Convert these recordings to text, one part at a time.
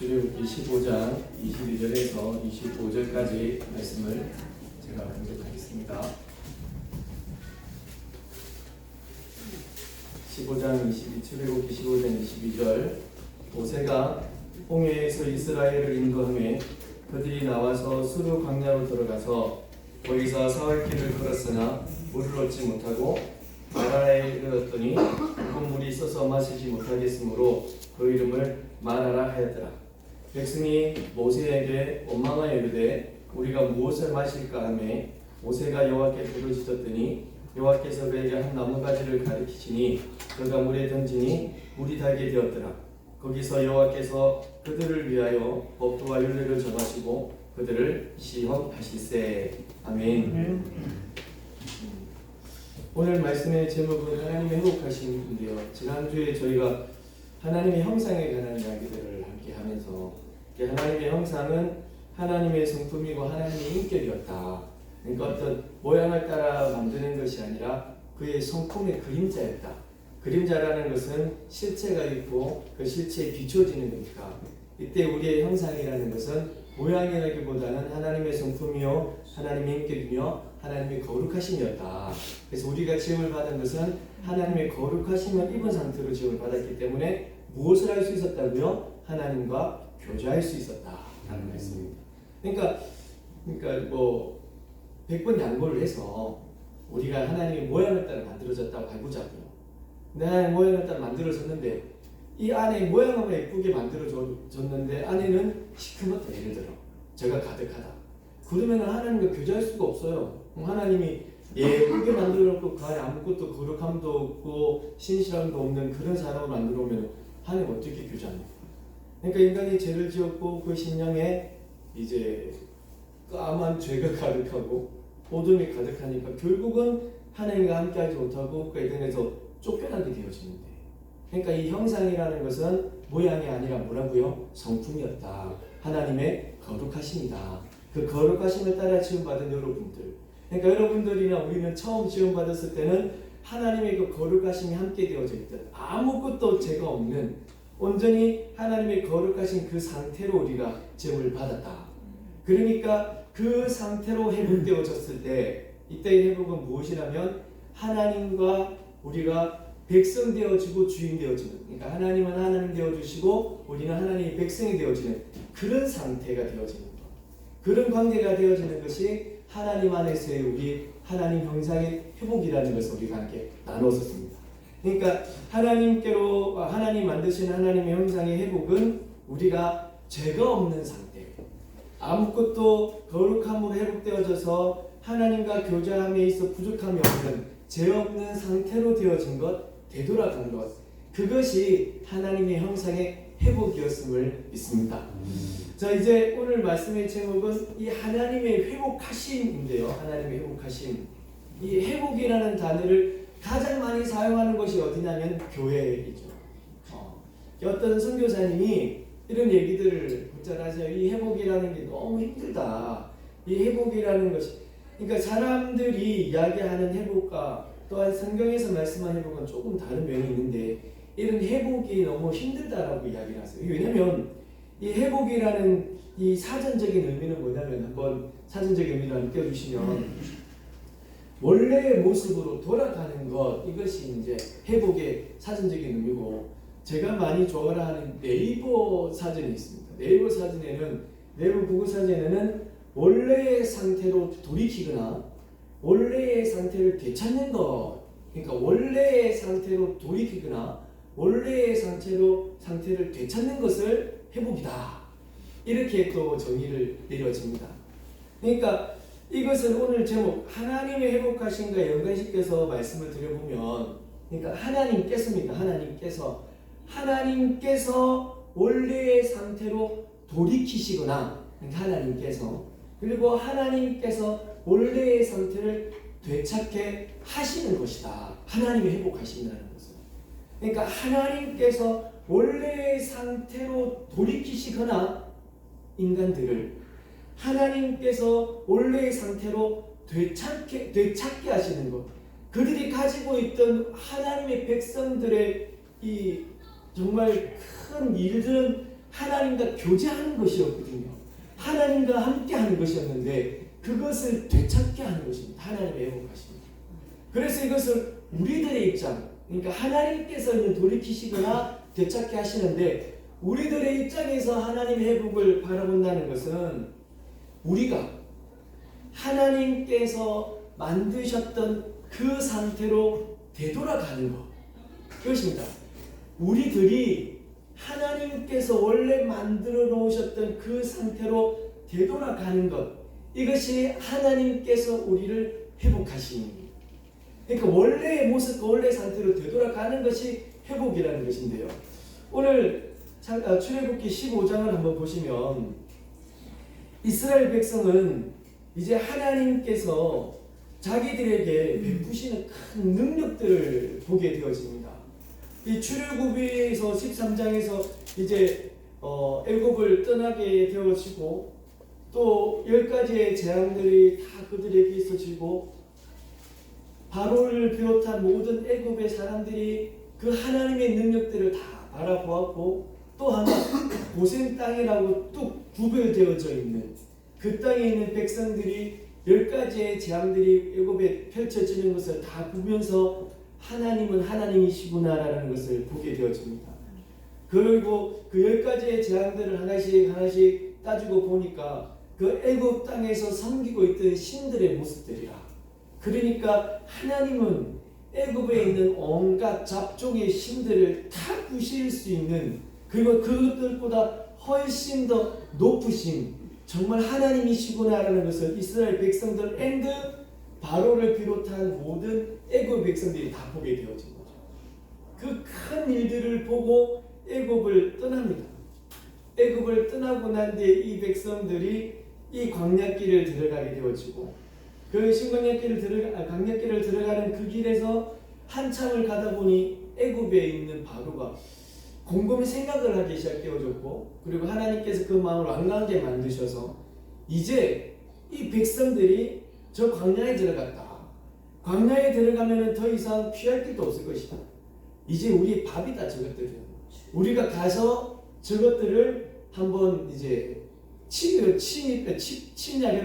출애굽기 15장 22절에서 25절까지 말씀을 제가 공독하겠습니다. 출애굽기 15장 22절. 모세가 홍해에서 이스라엘을 인도하며 그들이 나와서 수르 광야로 들어가서 거기서 사흘 길을 걸었으나 물을 얻지 못하고 마라에 이르렀더니 묵은 물이 있어서 마시지 못하겠으므로 그 이름을 마라라 하였더라. 백성이 모세에게 원망하여 이르되 우리가 무엇을 마실까 하매 모세가 여호와께 부르짖었더니 여호와께서 그에게 한 나무가지를 가리키시니 그가 물에 던지니 물이 달게 되었더라. 거기서 여호와께서 그들을 위하여 법도와 율례를 정하시고 그들을 시험하실세. 아멘. 오늘 말씀의 제목은 하나님의 회복하심인데요. 지난주에 저희가 하나님의 형상에 관한 이야기들을 함께 하면서 하나님의 형상은 하나님의 성품이고 하나님의 인격이었다. 그러니까 어떤 모양을 따라 만드는 것이 아니라 그의 성품의 그림자였다. 그림자라는 것은 실체가 있고 그 실체에 비춰지는 거니까 이때 우리의 형상이라는 것은 모양이라기보다는 하나님의 성품이요 하나님의 인격이며 하나님의 거룩하심이었다. 그래서 우리가 지음을 받은 것은 하나님의 거룩하심을 입은 상태로 지음을 받았기 때문에 무엇을 할 수 있었다고요? 하나님과 교제할 수 있었다라는 말씀입니다. 그러니까 뭐 100번 양보를 해서 우리가 하나님의 모양을 따라 만들어졌다고 해보자고요. 근데 하나님의 모양을 따라 만들어졌는데 이 안에 모양만 예쁘게 만들어졌는데 안에는 시커멓다. 예를 들어 죄가 가득하다. 그러면 하나님과 교제할 수가 없어요. 하나님이 예쁘게 만들어놓고 그 안에 아무것도 거룩함도 없고 신실함도 없는 그런 사람을 만들어오면 하나님 어떻게 교제합니까? 그러니까 인간이 죄를 지었고 그 심령에 이제 까만 죄가 가득하고 어둠이 가득하니까 결국은 하나님과 함께하지 못하고 그 에덴에서 쫓겨나게 되어지는데, 그러니까 이 형상이라는 것은 모양이 아니라 뭐라고요? 성품이었다. 하나님의 거룩하심이다. 그 거룩하심을 따라 지음받은 여러분들, 그러니까 여러분들이나 우리는 처음 지음받았을 때는 하나님의 그 거룩하심이 함께 되어져 있던 아무것도 죄가 없는 온전히 하나님의 거룩하신 그 상태로 우리가 지음을 받았다. 그러니까 그 상태로 회복되어졌을 때 이때의 회복은 무엇이라면 하나님과 우리가 백성 되어지고 주인 되어지는, 그러니까 하나님은 하나님 되어주시고 우리는 하나님의 백성이 되어지는 그런 상태가 되어지는 것, 그런 관계가 되어지는 것이 하나님 안에서의 우리 하나님 형상의 회복이라는 것을 우리가 함께 나눴었습니다. 그러니까 하나님 만드신 하나님의 형상의 회복은 우리가 죄가 없는 상태, 아무것도 거룩함으로 회복되어져서 하나님과 교제함에 있어 부족함이 없는 죄 없는 상태로 되어진 것, 되돌아간 것, 그것이 하나님의 형상의 회복이었음을 믿습니다. 자, 이제 오늘 말씀의 제목은 이 하나님의 회복하심인데요. 하나님의 회복하심. 이 회복이라는 단어를 가장 많이 사용하는 것이 어디냐면 교회이죠. 어떤 선교사님이 이런 얘기들을 하세요. 이 회복이라는 게 너무 힘들다. 이 회복이라는 것이, 그러니까 사람들이 이야기하는 회복과 또한 성경에서 말씀하는 회복은 조금 다른 면이 있는데 이런 회복이 너무 힘들다라고 이야기를 하세요. 왜냐하면 이 회복이라는 이 사전적인 의미는 뭐냐면, 한번 사전적인 의미를 한번 띄워주시면 원래의 모습으로 돌아가는 것, 이것이 이제 회복의 사전적인 의미고, 제가 많이 좋아하는 네이버 사전이 있습니다. 네이버 사전에는, 네이버 국어 사전에는 원래의 상태로 돌이키거나 원래의 상태를 되찾는 것, 그러니까 원래의 상태로 돌이키거나 원래의 상태를 되찾는 것을 회복이다. 이렇게 또 정의를 내려집니다. 그러니까 이것은 오늘 제목 하나님의 회복하심과 연관시켜서 말씀을 드려보면, 그러니까 하나님께서입니다. 하나님께서 원래의 상태로 돌이키시거나, 하나님께서, 그리고 하나님께서 원래의 상태를 되찾게 하시는 것이다. 하나님의 회복하심이라는 것은. 그러니까 하나님께서 원래의 상태로 돌이키시거나 인간들을 하나님께서 원래의 상태로 되찾게 하시는 것, 그들이 가지고 있던 하나님의 백성들의 이 정말 큰 일들은 하나님과 교제하는 것이었거든요. 하나님과 함께하는 것이었는데 그것을 되찾게 하는 것입니다. 하나님의 회복하십니다. 그래서 이것을 우리들의 입장, 그러니까 하나님께서는 돌이키시거나 되찾게 하시는데 우리들의 입장에서 하나님의 회복을 바라본다는 것은 우리가 하나님께서 만드셨던 그 상태로 되돌아가는 것, 그것입니다. 우리들이 하나님께서 원래 만들어 놓으셨던 그 상태로 되돌아가는 것, 이것이 하나님께서 우리를 회복하시는 겁니다. 그러니까 원래의 모습과 원래의 상태로 되돌아가는 것이 회복이라는 것인데요. 오늘 출애굽기 15장을 한번 보시면 이스라엘 백성은 이제 하나님께서 자기들에게 베푸시는 큰 능력들을 보게 되어집니다. 이 출애굽기에서 13장에서 이제 애굽을 떠나게 되어지고 또 10가지의 재앙들이 다 그들에게 있어지고 바로를 비롯한 모든 애굽의 사람들이 그 하나님의 능력들을 다 바라보았고 또 하나 고센 땅이라고 뚝 구별되어져 있는 그 땅에 있는 백성들이 10가지의 재앙들이 애굽에 펼쳐지는 것을 다 보면서 하나님은 하나님이시구나라는 것을 보게 되어집니다. 그리고 그 10가지의 재앙들을 하나씩 따지고 보니까 그 애굽 땅에서 섬기고 있던 신들의 모습들이라. 그러니까 하나님은 애굽에 있는 온갖 잡종의 신들을 다 부실 수 있는, 그리고 그것들보다 훨씬 더 높으신 정말 하나님이시구나라는 것을 이스라엘 백성들 앤드 바로를 비롯한 모든 애굽 백성들이 다 보게 되어진 거죠. 그 큰 일들을 보고 애굽을 떠납니다. 애굽을 떠나고 난 뒤에 이 백성들이 이 광야길을 들어가게 되어지고 그 신광야길을 광야길을 들어가는 그 길에서 한참을 가다 보니 애굽에 있는 바로가 곰곰이 생각을 하기 시작되어졌고, 그리고 하나님께서 그 마음을 완강하게 만드셔서 이제 이 백성들이 저 광야에 들어갔다. 광야에 들어가면 더 이상 피할 길도 없을 것이다. 이제 우리 밥이다 저것들은. 우리가 가서 저것들을 한번 이제 침략을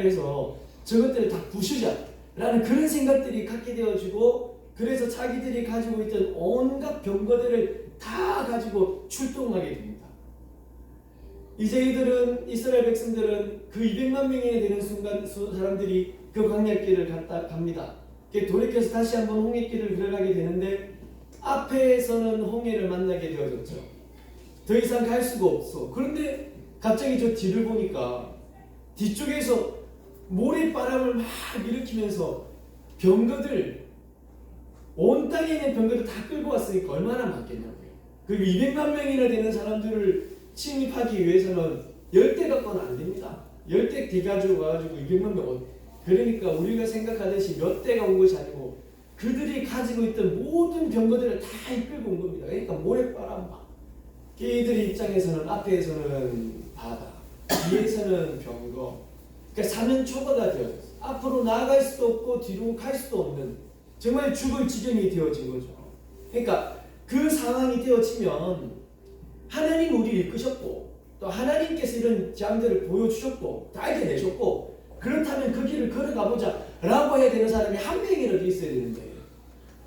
해서 저것들을 다 부수자라는 그런 생각들이 갖게 되어지고, 그래서 자기들이 가지고 있던 온갖 병거들을 다 가지고 출동하게 됩니다. 이제 이스라엘 백성들은 그 200만 명이 되는 순간 사람들이 그 광야길을 갑니다. 돌이켜서 다시 한번 홍해길을 들어가게 되는데 앞에서는 홍해를 만나게 되어졌죠. 더 이상 갈 수가 없어. 그런데 갑자기 저 뒤를 보니까 뒤쪽에서 모래바람을 막 일으키면서 병거들, 온 땅에 있는 병거들 다 끌고 왔으니까 얼마나 많겠냐고요. 그리고 200만 명이나 되는 사람들을 침입하기 위해서는 10대 갖고는 안 됩니다. 10대 뒤가지고 와가지고 200만 명. 그러니까 우리가 생각하듯이 몇 대가 온 것이 아니고 그들이 가지고 있던 모든 병거들을 다 이끌고 온 겁니다. 그러니까 모래바람 막. 걔들의 입장에서는 앞에서는 바다, 뒤에서는 병거. 그러니까 사면초가가 되어졌어요. 앞으로 나아갈 수도 없고 뒤로 갈 수도 없는 정말 죽을 지경이 되어진 거죠. 그러니까 그 상황이 되어지면 하나님 우리를 이끄셨고 또 하나님께서 이런 장들을 보여주셨고 다 알게내셨고, 그렇다면 그 길을 걸어가보자 라고 해야 되는 사람이 한 명이라도 있어야 되는데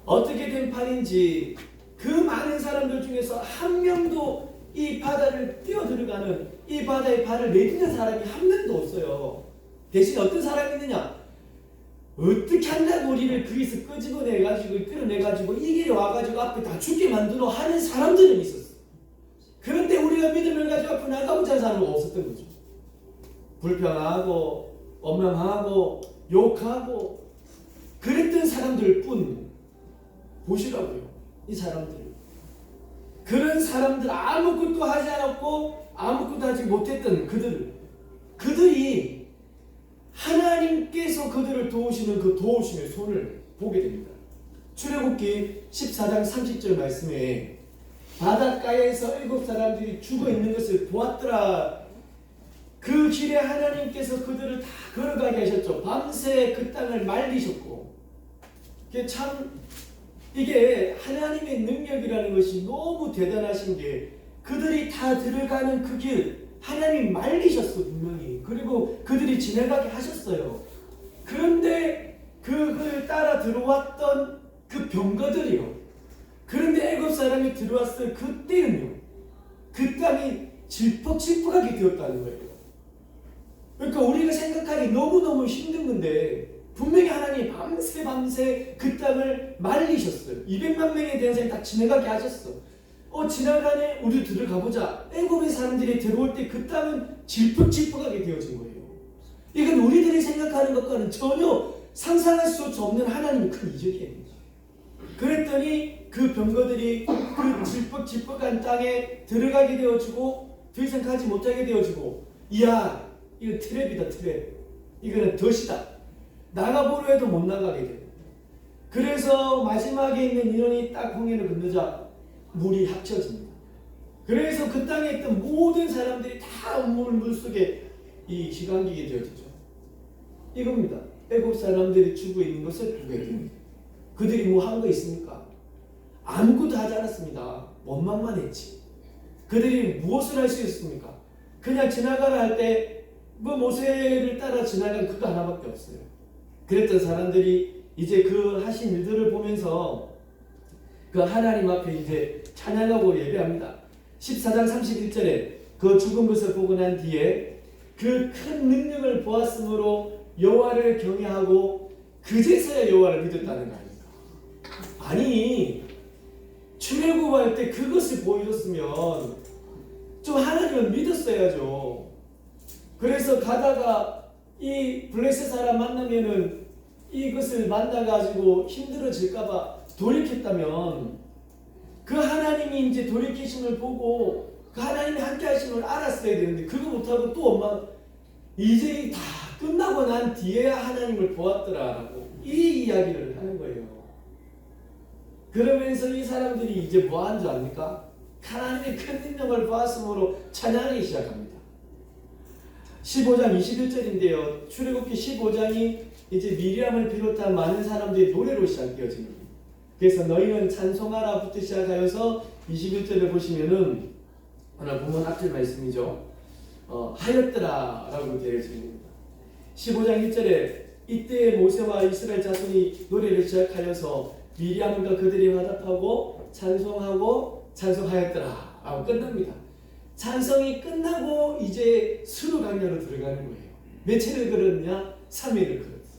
어떻게 된 판인지 그 많은 사람들 중에서 한 명도 이 바다를 뛰어들어가는, 이 바다에 발을 내딛는 사람이 한 명도 없어요. 대신 어떤 사람이 있느냐? 어떻게 한다고 우리를 거기서 끄집어내가지고 끌어내가지고 이 길에 와가지고 앞에 다 죽게 만들어 하는 사람들은 있었어. 그런데 우리가 믿음을 가지고 앞으로 나가보자 하는 사람은 없었던 거죠. 불평하고 원망하고 욕하고 그랬던 사람들 뿐. 보시라고요, 이 사람들. 그런 사람들, 아무것도 하지 않았고 아무것도 하지 못했던 그들이 하나님께서 그들을 도우시는 그 도우심의 손을 보게 됩니다. 출애굽기 14장 30절 말씀에 바닷가에서 7사람들이 죽어 있는 것을 보았더라. 그 길에 하나님께서 그들을 다 걸어가게 하셨죠. 밤새 그 땅을 말리셨고. 이게 하나님의 능력이라는 것이 너무 대단하신 게, 그들이 다 들어가는 그 길 하나님 말리셨어 분명히. 그리고 그들이 지나가게 하셨어요. 그런데 그걸 따라 들어왔던 그 병거들이요. 그런데 애굽 사람이 들어왔을 그때는요. 그 땅이 질퍽질퍽하게 되었다는 거예요. 그러니까 우리가 생각하기 너무너무 힘든 건데 분명히 하나님이 밤새 그 땅을 말리셨어요. 200만 명에 대한 사람이 다 지나가게 하셨어. 지나가네 우리 들어가보자. 애굽의 사람들이 들어올 때 그 땅은 질퍽질퍽하게 되어진 거예요. 이건 우리들이 생각하는 것과는 전혀 상상할 수 없는 하나님의 큰 이적이에요. 그랬더니 그 병거들이 그 질퍽질퍽한 땅에 들어가게 되어지고 더 이상 가지 못하게 되어지고, 이야 이거 트랩이다 트랩, 이거는 덫이다, 나가보려 해도 못 나가게 돼요. 그래서 마지막에 있는 인원이 딱 홍해를 건너자 물이 합쳐집니다. 그래서 그 땅에 있던 모든 사람들이 다 물속에 이 시간기게 되어지죠. 이겁니다. 애굽 사람들이 주고 있는 것을 보게 됩니다. 그들이 뭐 한 거 있습니까? 아무것도 하지 않았습니다. 원망만 했지. 그들이 무엇을 할 수 있습니까? 그냥 지나가라 할 때 그 모세를 따라 지나간 그거 하나밖에 없어요. 그랬던 사람들이 이제 그 하신 일들을 보면서 그 하나님 앞에 이제 찬양하고 예배합니다. 14장 31절에 그 죽은 것을 보고 난 뒤에 그 큰 능력을 보았으므로 여호와를 경외하고 그제서야 여호와를 믿었다는 거 아닙니까? 아니 출애굽할 때 그것을 보여줬으면 좀 하나님을 믿었어야죠. 그래서 가다가 이 블레셋 사람 만나면은 이것을 만나가지고 힘들어질까봐 돌이켰다면 그 하나님이 이제 돌이키심을 보고 그 하나님이 함께 하심을 알았어야 되는데 그거 못하고 또 엄마 이제 다 끝나고 난 뒤에야 하나님을 보았더라라고 이 이야기를 하는 거예요. 그러면서 이 사람들이 이제 뭐 하는 줄 압니까? 하나님의 큰 능력을 보았으므로 찬양하기 시작합니다. 15장 21절인데요. 출애굽기 15장이 이제 미리암을 비롯한 많은 사람들이 노래로 시작되어집니다. 그래서 너희는 찬송하라부터 시작하여서 21절에 보시면은 오늘 본문 앞줄 말씀이죠. 하였더라라고 되어집니다. 15장 1절에 이때 모세와 이스라엘 자손이 노래를 시작하여서 미리암과 그들이 화답하고 찬송하고 찬송하였더라 라고 끝납니다. 찬송이 끝나고 이제 수르 강야로 들어가는 거예요. 며칠을 걸었냐? 3일을 걸었어.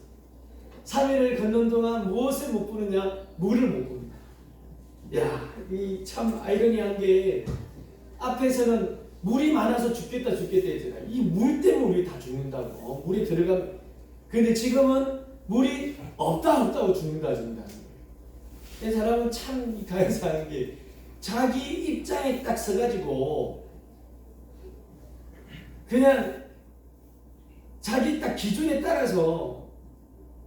3일을 걷는 동안 무엇을 못 부르냐? 물을 못 봅니다. 야, 이 참 아이러니한 게 앞에서는 물이 많아서 죽겠다 했잖아요. 이 물 때문에 우리 다 죽는다고. 물이 들어가면. 근데 지금은 물이 없다고 죽는다는 거예요. 이 사람은 참 가해사하는 게 자기 입장에 딱 서가지고 그냥 자기 딱 기준에 따라서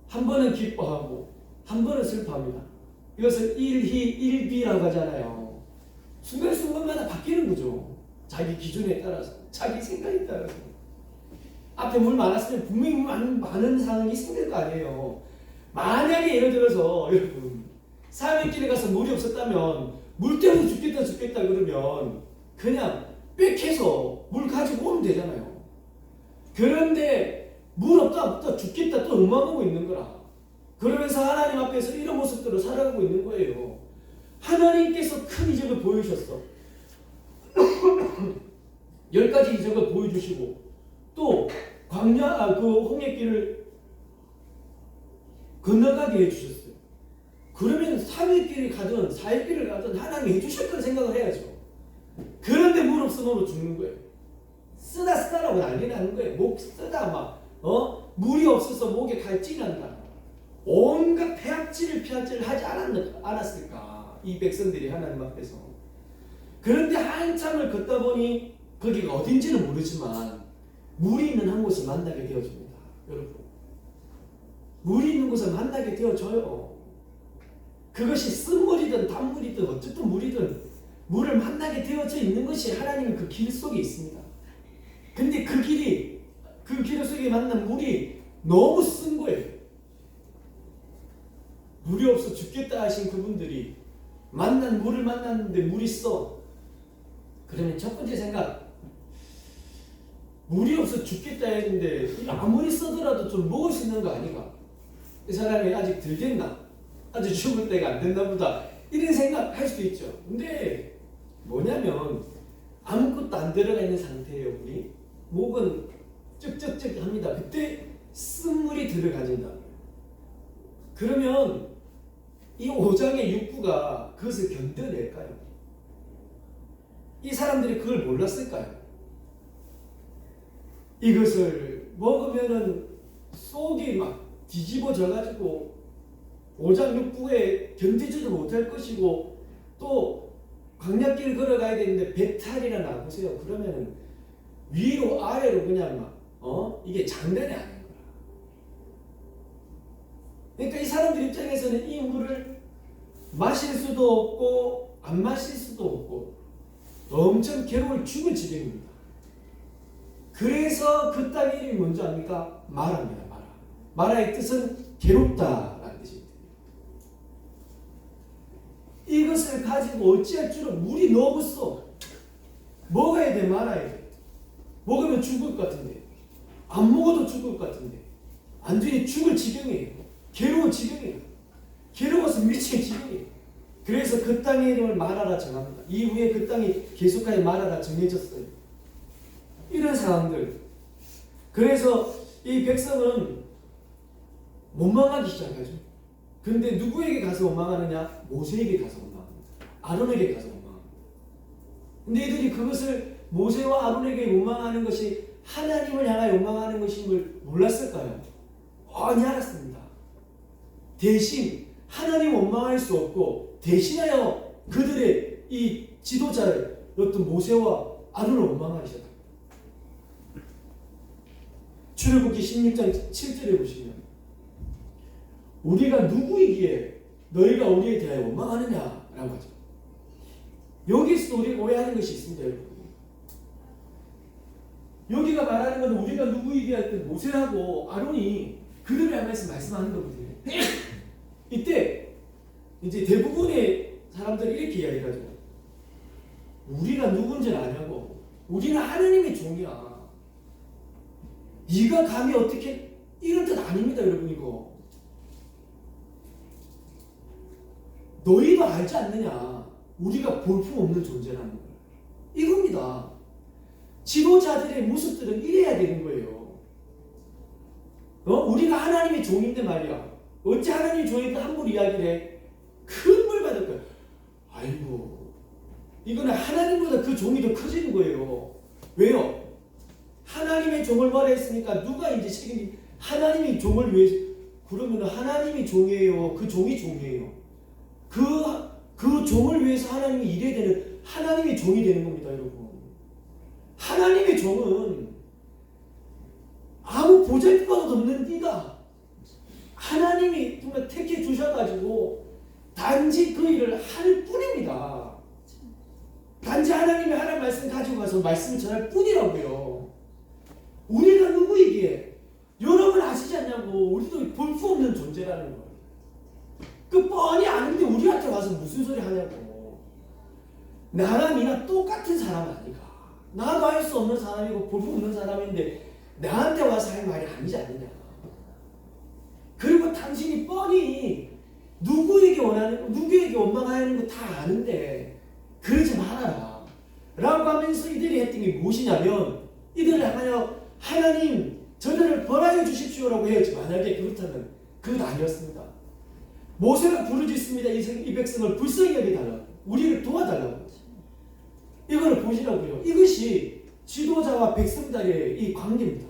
한 번은 기뻐하고 한 번은 슬퍼합니다. 이것을 일희 일비라고 하잖아요. 순간순간마다 바뀌는 거죠. 자기 기준에 따라서, 자기 생각에 따라서. 앞에 물 많았으면 분명히 많은 상황이 생길 거 아니에요. 만약에 예를 들어서 여러분 3일길에 가서 물이 없었다면 물 때문에 죽겠다 그러면 그냥 빽해서 물 가지고 오면 되잖아요. 그런데 물 없다 죽겠다 또 엉망하고 있는 거라. 그러면서 하나님 앞에서 이런 모습대로 살아가고 있는 거예요. 하나님께서 큰 이적을 보여주셨어. 10가지 이적을 보여주시고 또 광야 그 홍해길을 건너가게 해주셨어요. 그러면 3일길을 가든 4일길을 가든 하나님이 해주실 걸 생각을 해야죠. 그런데 물 없으면 죽는 거예요. 쓰다라고 난리 나는 거예요. 목 쓰다 막 물이 없어서 목에 갈증이 난다. 온갖 폐악질을 하지 않았을까 이 백성들이 하나님 앞에서. 그런데 한참을 걷다 보니 거기가 어딘지는 모르지만 물이 있는 한 곳을 만나게 되어집니다. 여러분, 물이 있는 곳을 만나게 되어져요. 그것이 쓴물이든 단물이든 어쨌든 물이든 물을 만나게 되어져 있는 것이 하나님의 그 길 속에 있습니다. 근데 그 길 속에 만난 물이 너무 쓴 거예요. 물이 없어 죽겠다 하신 그분들이 물을 만났는데 물이 써. 그러면 첫 번째 생각, 물이 없어 죽겠다 했는데 아무리 써더라도 좀 먹을 수 있는 거 아닌가? 이 사람이 아직 덜 됐나? 아직 죽을 때가 안 됐나 보다. 이런 생각 할 수도 있죠. 근데 뭐냐면 아무것도 안 들어가 있는 상태예요. 물이. 목은 쩍쩍쩍 합니다. 그때 쓴물이 들어가진다. 그러면 이 오장의 육부가 그것을 견뎌낼까요? 이 사람들이 그걸 몰랐을까요? 이것을 먹으면은 속이 막 뒤집어져 가지고 오장육부에 견디지도 못할 것이고 또 광약길을 걸어가야 되는데 배탈이나 나보세요. 그러면은 위로 아래로 그냥 막 이게 장난이 아닌 거야. 그러니까 이 사람들 입장에서는 이 물을 마실 수도 없고 안 마실 수도 없고 엄청 괴로울 죽을 지경입니다. 그래서 그 땅의 이름이 뭔지 압니까? 마라입니다. 마라. 마라의 뜻은 괴롭다라는 뜻입니다. 이것을 가지고 어찌할 줄은 물이 너무 써. 먹어야 돼, 말아야 돼. 먹으면 죽을 것 같은데 안 먹어도 죽을 것 같은데 안 되니 죽을 지경이에요. 괴로운 지경이에요. 괴로워서 미칠 지경이에요. 그래서 그 땅의 이름을 마라라 정합니다. 이후에 그 땅이 계속하여 마라라 정해졌어요. 이런 상황들. 그래서 이 백성은 원망하기 시작하죠. 근데 누구에게 가서 원망하느냐? 모세에게 가서 원망합니다. 아론에게 가서 원망합니다. 근데 이들이 그것을 모세와 아론에게 원망하는 것이 하나님을 향하여 원망하는 것임을 몰랐을까요? 뻔히 알았습니다. 대신 하나님 원망할 수 없고 대신하여 그들의 이 지도자를 어떤 모세와 아론을 원망하기 시작합니다. 출애굽기 16장 7절에 보시면 우리가 누구이기에 너희가 우리에 대하여 원망하느냐라고 하죠. 여기서도 우리가 오해하는 것이 있습니다. 여러분. 여기가 말하는 것은 우리가 누구이기에 할 때 모세하고 아론이 그들을 향해서 말씀하는 거거든요. 이때 이제 대부분의 사람들이 이렇게 이야기하죠. 우리가 누군지는 아냐고. 우리는 하나님의 종이야. 네가 감히 어떻게 이런 뜻 아닙니다, 여러분. 이거 너희도 알지 않느냐? 우리가 볼품없는 존재라는 걸. 이겁니다. 지도자들의 모습들은 이래야 되는 거예요. 우리가 하나님의 종인데 말이야. 어찌 하나님의 종인가 함부로 이야기를 해? 큰 벌 받을 거야. 아이고, 이거는 하나님보다 그 종이 더 커지는 거예요. 왜요? 하나님의 종을 뭐라 했으니까 누가 이제 책임이 하나님의 종을 위해서 그러면 하나님이 종이에요. 그 종이 종이에요. 그 종을 위해서 하나님이 일해야 되는 하나님의 종이 되는 겁니다, 여러분. 하나님의 종은 아무 보잘것도 없는 네가 하나님이 정말 택해 주셔가지고 단지 그 일을 할 뿐입니다. 단지 하나님이 하나님 말씀 가지고 가서 말씀을 전할 뿐이라고요. 우리가 누구이기에 여러분 아시지 않냐고. 우리도 볼 수 없는 존재라는 거예요. 그 뻔히 아는데 우리한테 와서 무슨 소리 하냐고. 나랑 니나 똑같은 사람 아닌가. 나도 할 수 없는 사람이고 볼 수 없는 사람인데 나한테 와서 할 말이 아니지 않느냐. 그리고 당신이 뻔히 누구에게 원망하는 거 다 아는데 그러지 말아라 라고 하면서 이들이 했던 게 무엇이냐면 이들을 향하여 하나님 저들을 벌하여 주십시오라고 해야지. 만약에 그렇다면 그것 아니었습니다. 모세가 부르짖습니다. 이 백성을 불쌍히 여겨달라고, 우리를 도와달라고. 이거를 보시라고요. 이것이 지도자와 백성들의 이 관계입니다.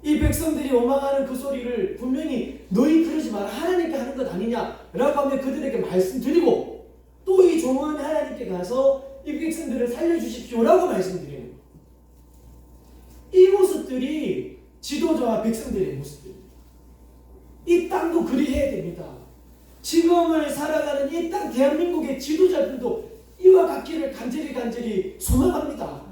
이 백성들이 원망하는 그 소리를 분명히 너희 그러지 마라, 하나님께 하는 것 아니냐라고 하면 그들에게 말씀드리고 또 이 종은 하나님께 가서 이 백성들을 살려주십시오라고 말씀드리는 거예요. 이 모습들이 지도자와 백성들의 모습입니다. 이 땅도 그리해야 됩니다. 지금을 살아가는 이 땅 대한민국의 지도자들도 이와 같기를 간절히 소망합니다.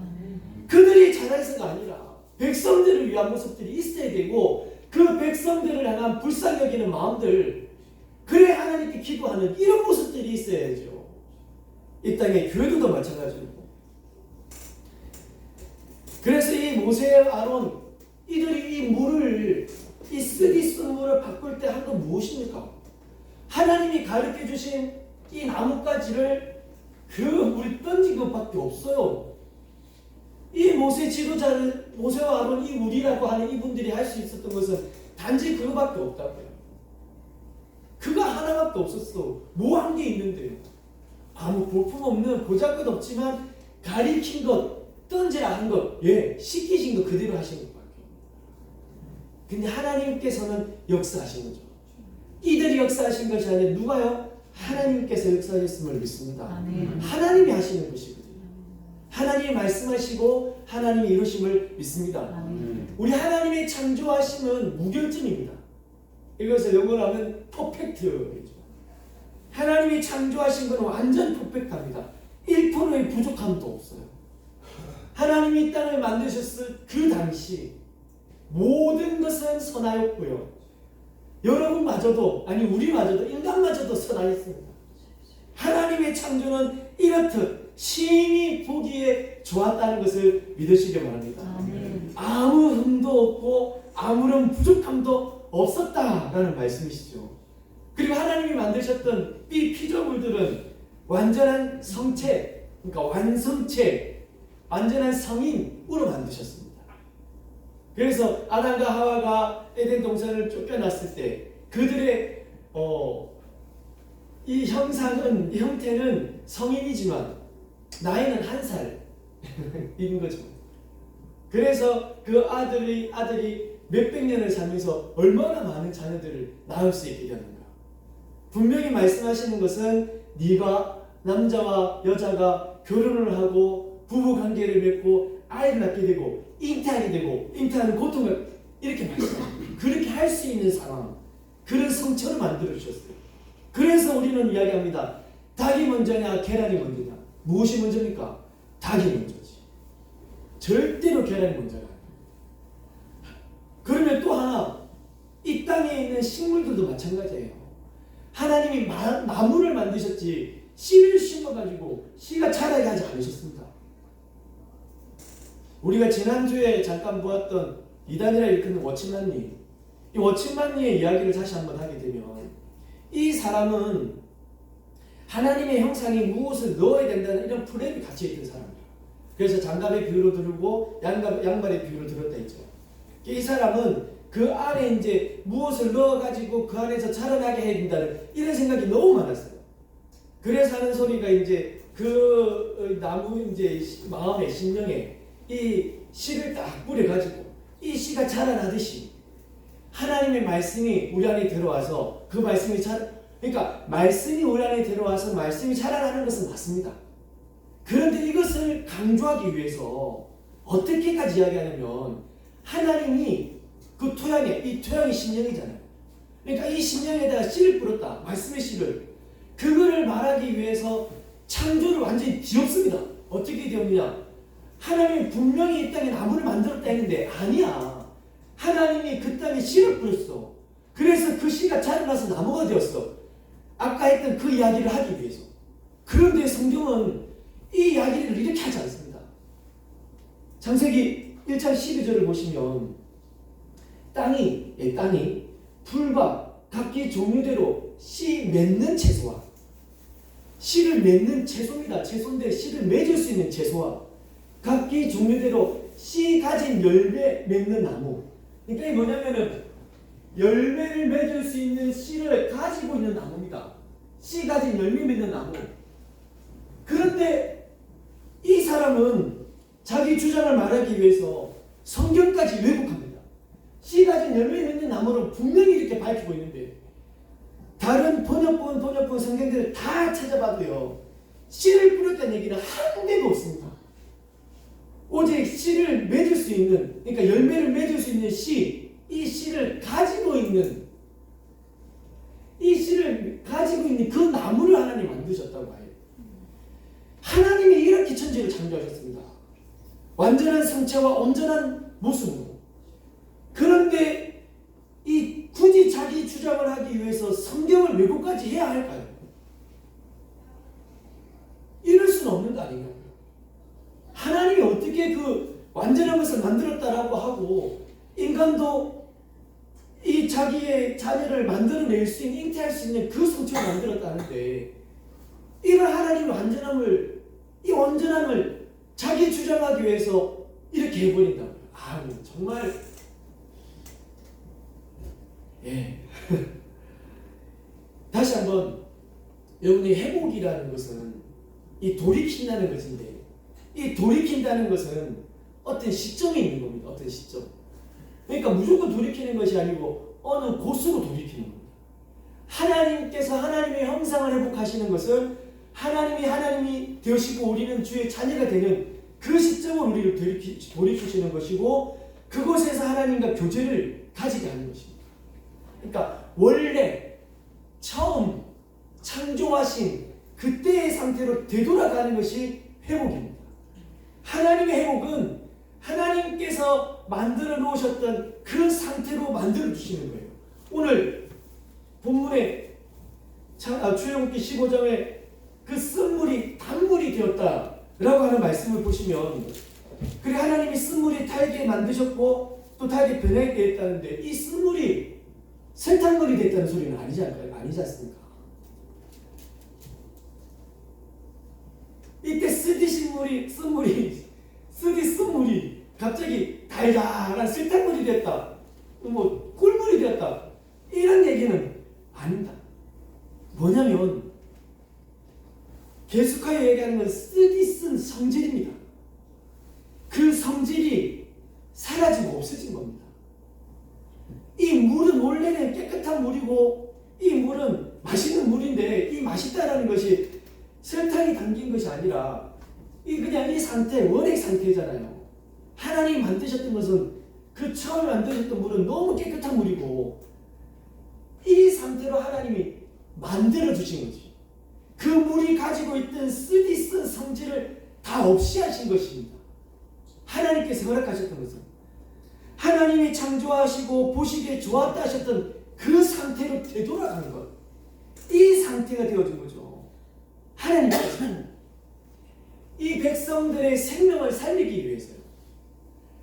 그들이 잘해서가 아니라 백성들을 위한 모습들이 있어야 되고 그 백성들을 향한 불쌍히 여기는 마음들, 그래 하나님께 기도하는 이런 모습들이 있어야죠. 이 땅의 교회들도 마찬가지고 모세, 아론 이들이 이 물을 이 쓰디 쓴 물을 바꿀 때 한 건 무엇입니까? 하나님이 가르쳐 주신 이 나뭇가지를 그 물에 던진 것밖에 없어요. 이 모세 지도자는 모세와 아론 이 우리라고 하는 이분들이 할 수 있었던 것은 단지 그거밖에 없다고요. 그거 하나밖에 없었어. 뭐 한 게 있는데요? 아무 볼품 없는 보잘것없지만 가리킨 것, 던지라 한 것, 시키신 거 그대로 하신 것밖에. 근데 하나님께서는 역사하신 거죠. 이들이 역사하신 것이 아니라 누가요? 하나님께서 역사하셨음을 믿습니다. 하나님이 하시는 것이거든요. 하나님이 말씀하시고 하나님이 이루심을 믿습니다. 우리 하나님의 창조하심은 무결점입니다. 이것을 영어로 하면 퍼펙트죠. 하나님이 창조하신 것은 완전 퍼펙트합니다. 1%의 부족함도 없어요. 하나님이 이 땅을 만드셨을 그 당시 모든 것은 선하였고요. 여러분마저도, 아니 우리마저도, 인간마저도 선하였습니다. 하나님의 창조는 이렇듯 심히 보기에 좋았다는 것을 믿으시기 바랍니다. 아무 흠도 없고 아무런 부족함도 없었다라는 말씀이시죠. 그리고 하나님이 만드셨던 이 피조물들은 완전한 성체, 그러니까 완성체, 완전한 성인으로 만드셨습니다. 그래서 아담과 하와가 에덴 동산을 쫓겨났을 때 그들의 이 형상은, 이 형태는 성인이지만 나이는 1살인 거죠. 그래서 그 아들이 몇백 년을 살면서 얼마나 많은 자녀들을 낳을 수 있게 되는가. 분명히 말씀하시는 것은 네가 남자와 여자가 결혼을 하고 부부관계를 맺고 아이를 낳게 되고 잉태하게 되고 잉태하는 고통을 이렇게 말씀합니다. 그렇게 할 수 있는 상황, 그런 성처를 만들어 주셨어요. 그래서 우리는 이야기합니다. 닭이 먼저냐 계란이 먼저냐. 무엇이 먼저입니까? 닭이 먼저지. 절대로 계란이 먼저가 아니에요. 그러면 또 하나, 이 땅에 있는 식물들도 마찬가지예요. 하나님이 나무를 만드셨지 씨를 심어가지고 씨가 자라게 하지 않으셨습니다. 우리가 지난주에 잠깐 보았던 이단이라 일컫는 워치만니, 이 워치만니의 이야기를 다시 한번 하게 되면 이 사람은 하나님의 형상에 무엇을 넣어야 된다는 이런 프레임이 갇혀있던 사람이에요. 그래서 장갑의 비유로 들고 양말의 비유로 들었다 했죠. 이 사람은 그 안에 이제 무엇을 넣어가지고 그 안에서 자라나게 해야 된다는 이런 생각이 너무 많았어요. 그래서 하는 소리가 이제 그 나무 이제 마음의 심령에 이 씨를 딱 뿌려가지고 이 씨가 자라나듯이 하나님의 말씀이 우리 안에 들어와서 그 말씀이 그러니까 말씀이 우리 안에 들어와서 말씀이 자라나는 것은 맞습니다. 그런데 이것을 강조하기 위해서 어떻게까지 이야기하냐면 하나님이 그 토양에, 이 토양이 심령이잖아요. 그러니까 이 심령에다가 씨를 뿌렸다. 말씀의 씨를. 그거를 말하기 위해서 창조를 완전히 뒤엎습니다. 어떻게 뒤엎느냐? 하나님이 분명히 이 땅에 나무를 만들었다 했는데 아니야. 하나님이 그 땅에 씨를 뿌렸어. 그래서 그 씨가 자라나서 나무가 되었어. 아까 했던 그 이야기를 하기 위해서. 그런데 성경은 이 이야기를 이렇게 하지 않습니다. 창세기 1장 12절을 보시면 땅이 풀과 각기 종류대로 씨 맺는 채소와 씨를 맺는 채소입니다. 채소인데 씨를 맺을 수 있는 채소와 각기 종류대로 씨 가진 열매 맺는 나무. 그러니까 이게 뭐냐면은 열매를 맺을 수 있는 씨를 가지고 있는 나무입니다. 씨 가진 열매 맺는 나무. 그런데 이 사람은 자기 주장을 말하기 위해서 성경까지 왜곡합니다. 씨 가진 열매 맺는 나무를 분명히 이렇게 밝히고 있는데 다른 번역본 성경들을 다 찾아봐도요 씨를 뿌렸다는 얘기는 한 개도 없습니다. 오직 씨를 맺을 수 있는, 그러니까 열매를 맺을 수 있는 씨, 이 씨를 가지고 있는 그 나무를 하나님 만드셨다고 해요. 하나님이 이렇게 천지를 창조하셨습니다. 완전한 성체와 온전한 모습으로. 그런데 굳이 자기 주장을 하기 위해서 성경을 왜곡까지 해야 할까요? 이럴 수는 없는 거 아닌가요? 하나님이 어떻게 그 완전한 것을 만들었다라고 하고 인간도 이 자기의 자녀를 만들어낼 수 있는, 잉태할 수 있는 그 성체를 만들었다는데 이런 하나님의 완전함을, 이 완전함을 자기 주장하기 위해서 이렇게 해버린다고요. 아, 정말 예. 다시 한번 여러분이 회복이라는 것은 이 돌이킨다는 것인데, 이 돌이킨다는 것은 어떤 시점이 있는 겁니다. 어떤 시점. 그러니까 무조건 돌이키는 것이 아니고 어느 곳으로 돌이키는 겁니다. 하나님께서 하나님의 형상을 회복하시는 것은 하나님이 되시고 우리는 주의 자녀가 되는 그 시점을 우리를 돌이키시는 것이고, 그곳에서 하나님과 교제를 가지게 하는 것입니다. 그러니까 원래 처음 창조하신 그때의 상태로 되돌아가는 것이 회복입니다. 하나님의 회복은 하나님께서 만들어 놓으셨던 그 상태로 만들어 주시는 거예요. 오늘 본문에 출애굽기 15장에 그 쓴물이 단물이 되었다라고 하는 말씀을 보시면, 그래 하나님이 쓴물이 달게 만드셨고 또 달게 변하게 했다는데, 이 쓴물이 설탕물이 됐다는 소리는 아니지 않습니까? 이때 쓴물이 갑자기 달달한 설탕물이 됐다, 뭐 꿀물이 되었다, 이런 얘기는 아닙니다. 뭐냐면 계속하여 얘기하는 건 쓰디쓴 성질입니다. 그 성질이 사라지고 없어진 겁니다. 이 물은 원래는 깨끗한 물이고 이 물은 맛있는 물인데, 이 맛있다라는 것이 설탕이 담긴 것이 아니라 그냥 이 상태, 원액 상태잖아요. 하나님이 만드셨던 것은, 그 처음에 만드셨던 물은 너무 깨끗한 물이고 이 상태로 하나님이 만들어 주신 거지. 그 물이 가지고 있던 쓰디쓴 성질을 다 없이 하신 것입니다. 하나님께서 허락하셨던 것은 하나님이 창조하시고 보시기에 좋았다 하셨던 그 상태로 되돌아가는 것, 이 상태가 되어진 거죠. 하나님께서 이 백성들의 생명을 살리기 위해서요.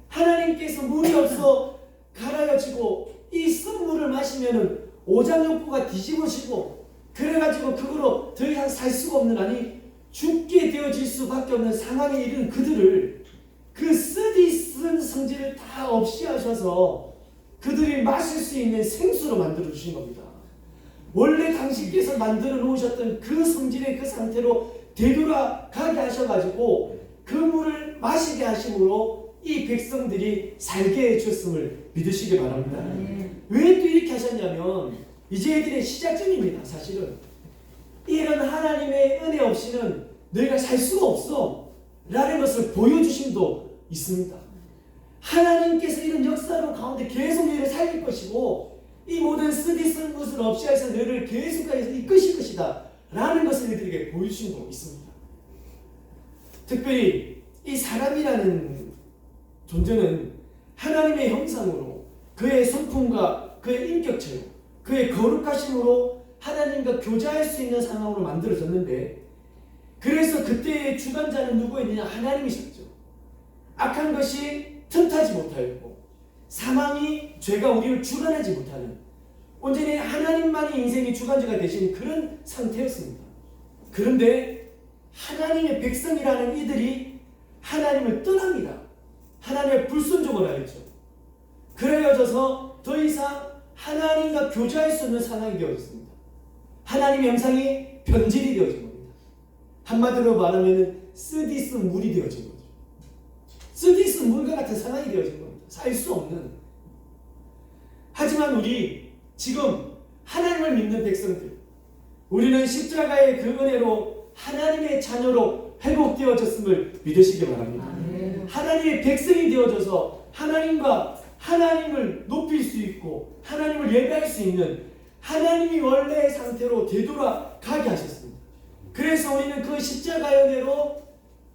하나님께서 물이 없어 가라져지고 이 쓴 물을 마시면은 오장육부가 뒤집어지고, 그래가지고 그거로 더 이상 살 수가 없는, 아니 죽게 되어질 수밖에 없는 상황에 이른 그들을, 그 쓰디쓴 성질을 다 없이 하셔서 그들이 마실 수 있는 생수로 만들어 주신 겁니다. 원래 당신께서 만들어 놓으셨던 그 성질의 그 상태로 되돌아가게 하셔가지고 그 물을 마시게 하심으로 이 백성들이 살게 해주셨음을 믿으시기 바랍니다. 왜 또 이렇게 하셨냐면, 이제 애들의 시작점입니다. 사실은 이런 하나님의 은혜 없이는 너희가 살 수가 없어 라는 것을 보여주심도 있습니다. 하나님께서 이런 역사로 가운데 계속 너희를 살릴 것이고, 이 모든 쓰디쓴 것을 없이 해서 너희를 계속해서 이끄실 것이다 라는 것을 이들에게 보여주심도 있습니다. 특별히 이 사람이라는 존재는 하나님의 형상으로, 그의 성품과 그의 인격체로, 그의 거룩하심으로 하나님과 교제할 수 있는 상황으로 만들어졌는데, 그래서 그때의 주관자는 누구였느냐? 하나님이셨죠. 악한 것이 틈타지 못하였고 사망이, 죄가 우리를 주관하지 못하는, 온전히 하나님만이 인생의 주관자가 되신 그런 상태였습니다. 그런데 하나님의 백성이라는 이들이 하나님을 떠납니다. 하나님의 불순종을 하였죠. 그래여져서 더 이상 하나님과 교제할 수 없는 상황이 되어졌습니다. 하나님의 형상이 변질이 되어진 겁니다. 한마디로 말하면 쓰디쓴 물이 되어진 거죠. 쓰디쓴 물과 같은 상황이 되어진 겁니다. 살 수 없는. 하지만 우리 지금 하나님을 믿는 백성들, 우리는 십자가의 그 은혜로 하나님의 자녀로 회복되어졌음을 믿으시기 바랍니다. 하나님의 백성이 되어져서 하나님을 높일 수 있고 하나님을 예배할 수 있는, 하나님이 원래의 상태로 되돌아가게 하셨습니다. 그래서 우리는 그 십자가의 은혜로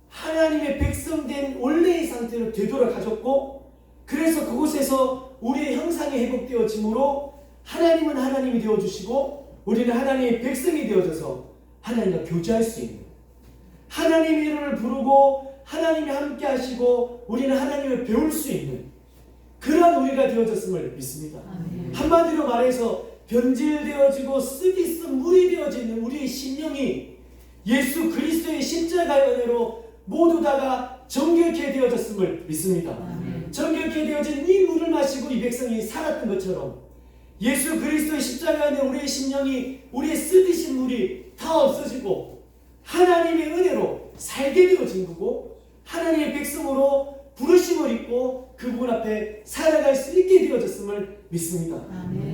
하나님의 백성된 원래의 상태로 되돌아가셨고, 그래서 그곳에서 우리의 형상이 회복되어짐으로 하나님은 하나님이 되어주시고 우리는 하나님의 백성이 되어져서 하나님과 교제할 수 있는, 하나님의 이름을 부르고 하나님이 함께 하시고 우리는 하나님을 배울 수 있는 그러한 우리가 되어졌음을 믿습니다. 한마디로 말해서 변질되어지고 쓰디쓴 물이 되어지는 우리의 심령이 예수 그리스도의 십자가의 은혜로 모두 다가 정결케 되어졌음을 믿습니다. 정결케 되어진 이 물을 마시고 이 백성이 살았던 것처럼 예수 그리스도의 십자가의 은혜 우리의 심령이 우리의 쓰디쓴 물이 다 없어지고 하나님의 은혜로 살게 되어진 거고 하나님의 백성으로 부르심을 입고 그분 앞에 살아갈 수 있게 되어졌음을 믿습니다.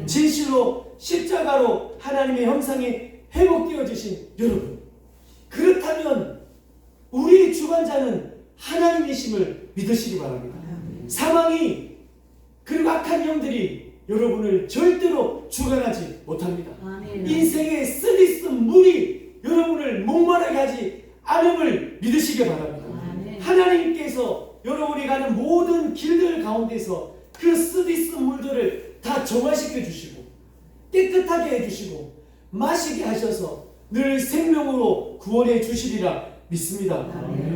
진실로 십자가로 하나님의 형상이 회복되어지신 여러분, 그렇다면 우리의 주관자는 하나님이심을 믿으시기 바랍니다. 사망이 그리고 악한 영들이 여러분을 절대로 주관하지 못합니다. 인생의 쓰디쓴 물이 여러분을 목마르게 하지 않음을 믿으시기 바랍니다. 하나님께서 여러분이 가는 모든 길들 가운데서 그 쓰디쓴 물들을 다 정화시켜 주시고 깨끗하게 해주시고 마시게 하셔서 늘 생명으로 구원해 주시리라 믿습니다.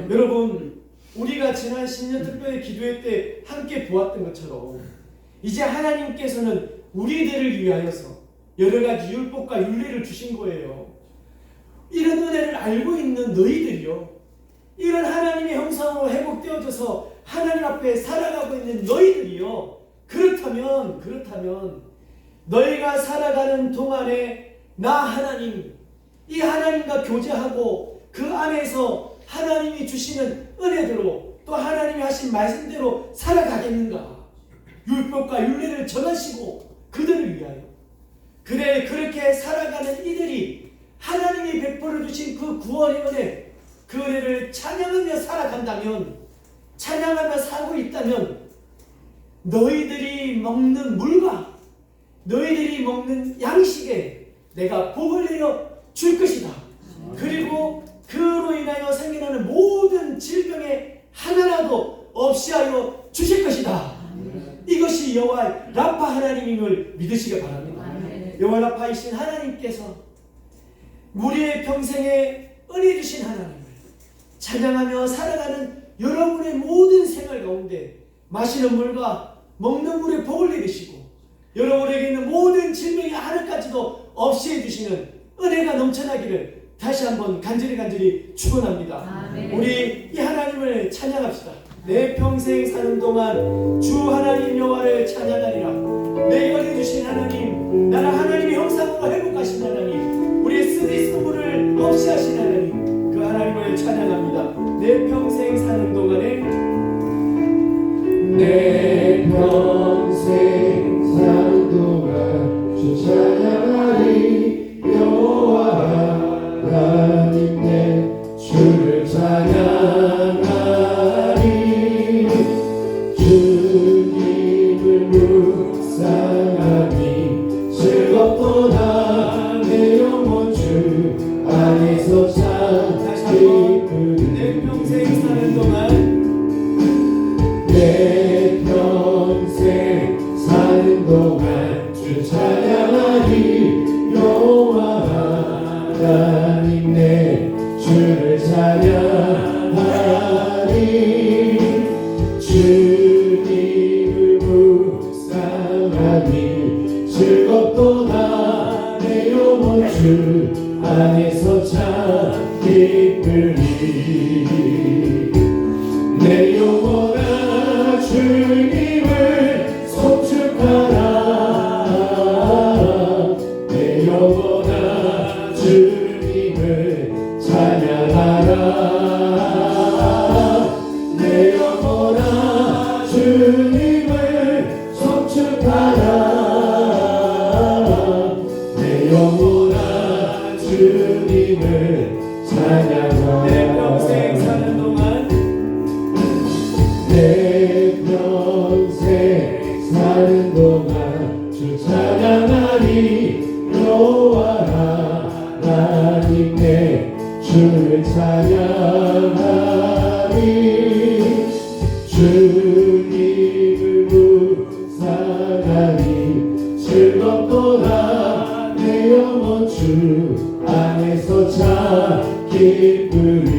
여러분, 우리가 지난 10년 특별히 기도회 때 함께 보았던 것처럼 이제 하나님께서는 우리들을 위하여서 여러 가지 율법과 윤리를 주신 거예요. 이런 은혜를 알고 있는 너희들이요, 이런 하나님의 형상으로 회복되어져서 하나님 앞에 살아가고 있는 너희들이요, 그렇다면 너희가 살아가는 동안에 나 하나님, 이 하나님과 교제하고 그 안에서 하나님이 주시는 은혜대로 또 하나님이 하신 말씀대로 살아가겠는가? 율법과 윤리를 전하시고 그들을 위하여, 그래 그렇게 살아가는 이들이 하나님이 베풀어 주신 그 구원의 은혜, 그 은혜를 찬양하며 살아간다면, 찬양하며 살고 있다면 너희들이 먹는 물과 너희들이 먹는 양식에 내가 복을 내려 줄 것이다. 그리고 그로 인하여 생겨나는 모든 질병에 하나라도 없이 하여 주실 것이다. 이것이 여호와 라파 하나님임을 믿으시기 바랍니다. 여호와 라파이신 하나님께서 우리의 평생에 은혜 주신 하나님을 찬양하며 살아가는 여러분의 모든 생활 가운데 마시는 물과 먹는 물에 복을 내리시고 여러분에게 있는 모든 질병이 하나까지도 없이 해주시는 은혜가 넘쳐나기를 다시 한번 간절히 축원합니다. 우리 이 하나님을 찬양합시다. 내 평생 사는 동안 주 하나님 여호와를 찬양하리라. 내게 은혜 주신 하나님, 나를 하나님의 형상으로 회복하신 하나님, 우리의 쓰디쓴 물을 없이 하신 하나님, 그 하나님을 찬양합니다. 내 평생 사는 동안에 내 평생 사는 동안 주 찬양하리. 여호와 하나님 내 주를 찬양하리. 주님을 묵상하니 즐겁도다. 내 영혼 주 안에서 찬양하리. 내 평생 사는 동안 내 평생 사는 동안 주 찬양하리. 여호와 하나님 내 주를 찬양하리. 주님을 묵상하니 즐겁도다. 내 영혼 주 안에서 참 기쁘리. 내 영혼아 주님을 송축하라. 내 영혼아 주님을 찬양하라. 내 영혼아 주님을 송축하라. 내 영혼아 주님을 찬양하라. 내 평생 사는 동안 내 평생 사는 동안 주 찬양하리. 여호와 하나님 내 주를 찬양하리. 주님을 묵상하니 즐겁도다. 내 영혼 주 안에서 참 기쁘리.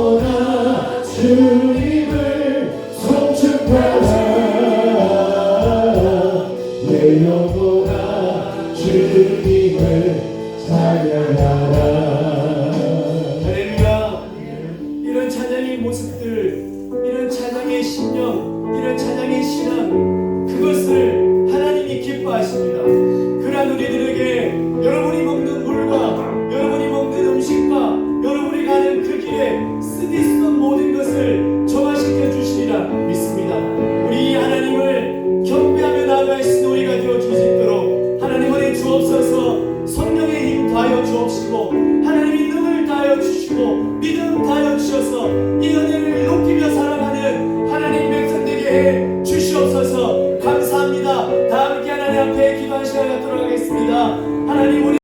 영원한 주님을 송축하라 내 영원한 주님을 찬양하라. 할렐루야. 이런 찬양의 모습들, 이런 찬양의 심령, 이런 찬양의 신앙, 그것을 하나님이 기뻐하십니다. 그러한 우리들에게 여러분이 먹는 물과 여러분이 먹는 음식과 여러분이 가는 그 길에 쓰디 쓰던 모든 것을 정화시켜 주시리라 믿습니다. 우리 하나님을 경배하며 나아갈 수 있는 우리가 되어 주시도록 하나님 은혜 주옵소서. 성령의 힘 다하여 주옵시고 하나님의 능을 다하여 주시고 믿음 다하여 주셔서 이 은혜를 높이며 살아가는 하나님 백성되게 해 주시옵소서. 감사합니다. 다 함께 하나님 앞에 기도한 시간 갖도록 하겠습니다. 하나님 우리